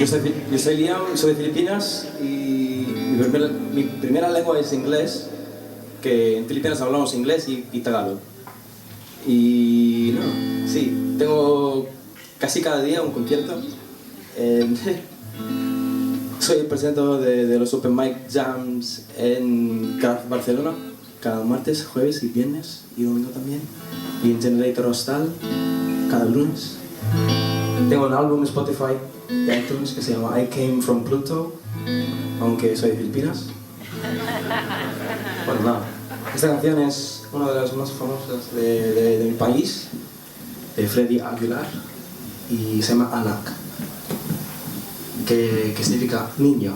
Yo soy Liam, soy de Filipinas y mi primera lengua es inglés, que en Filipinas hablamos inglés y tagalog. Y no, sí, tengo casi cada día un concierto. Soy el presentador de los Open Mic Jams en Craft Barcelona, cada martes, jueves y viernes y domingo también. Y en Generator Hostal, cada lunes. Tengo un álbum en Spotify de iTunes que se llama I Came From Pluto, aunque soy de Filipinas. Bueno, nada. Esta canción es una de las más famosas de mi país, de Freddy Aguilar, y se llama Anak, que significa niño.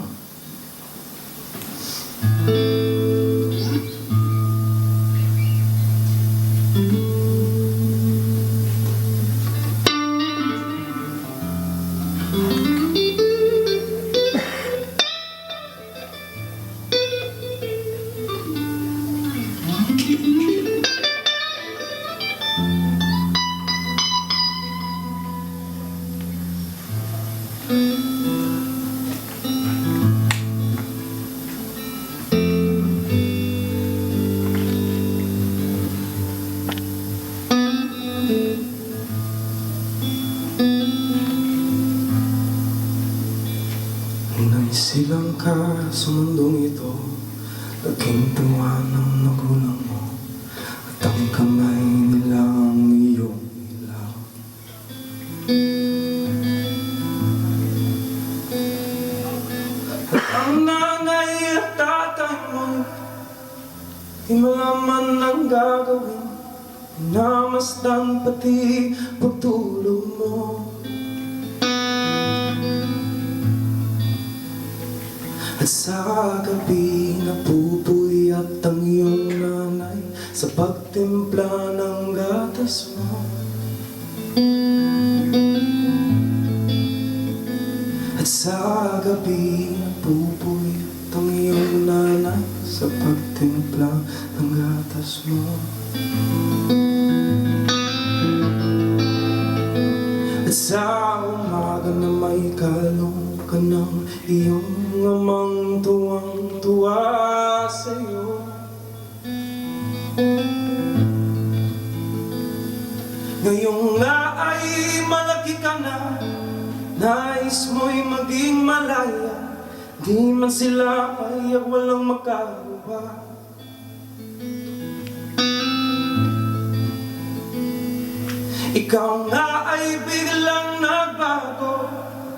Naisilang ka sa mundong ito, laging tuwa ng magulang mo, at ang kamay nilang iyong ilaw. At ang nanay at tatay mo, di malaman ang gagawin, namasdan pati pagtulog mo. At sa gabi napupuyat ang iyong nanay sa pagtimpla ng gatas mo. At sa gabi napupuyat ang iyong nanay sa pagtimpla ng gatas mo. At sa umaga na may kalong ka ng iyong amang tuwang-tuwa sa'yo. Ngayong nga ay malaki ka na, nais mo'y maging malaya, di man sila ay walang makagawa. Ikaw nga ay biglang nagbago,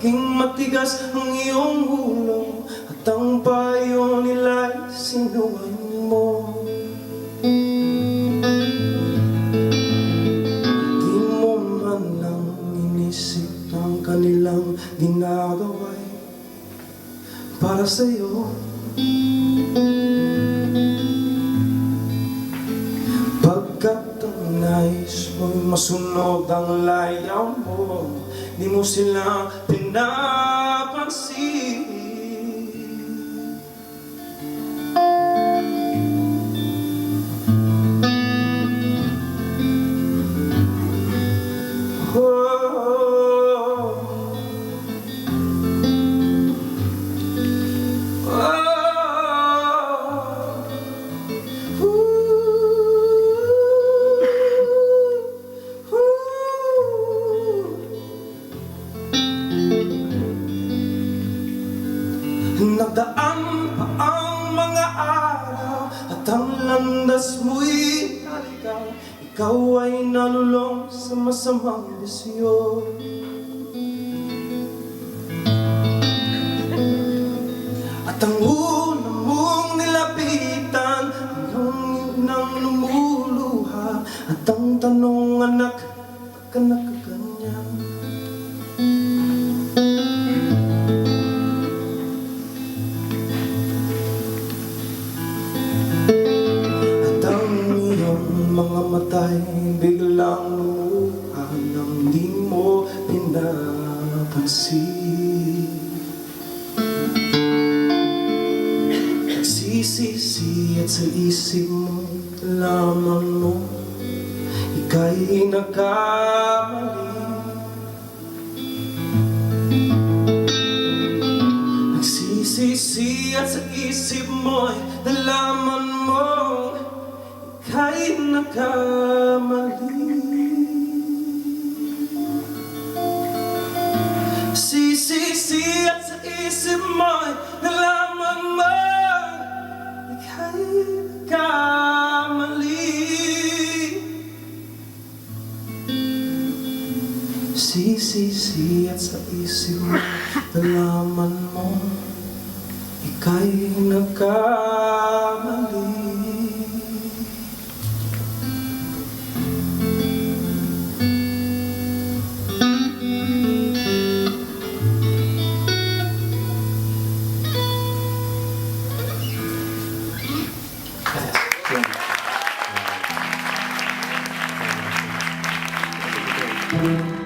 king matigas ang iyong ulo, at ang payo nila'y sinuwan mo. Di mo man lang inisip ang kanilang ginagawa'y para sa'yo. Pagkat ang nais mo'y masunog ang layaw mo, di mo sila pinapansin. Nagdaan pa ang mga araw at ang landas mo'y naligaw, ikaw ay nalulong sa masamang bisyo. At ang una mong nilapitan, hanggang nang lumuluha, at ang tanong, anak, ba't ka nagkaganyan? Mga matay biglang lumuha nang di mo pinapansin. Nagsisisi at sa isip mo lamang mo, ika'y nagkamali. Sisisi at sa isip mo'y nalaman mo ika'y nagkamali. Sisisi at sa isip mo'y nalaman mo ika'y nagkamali. Sisisi at sa isip mo nalaman mo ika'y nagkamali. Gracias.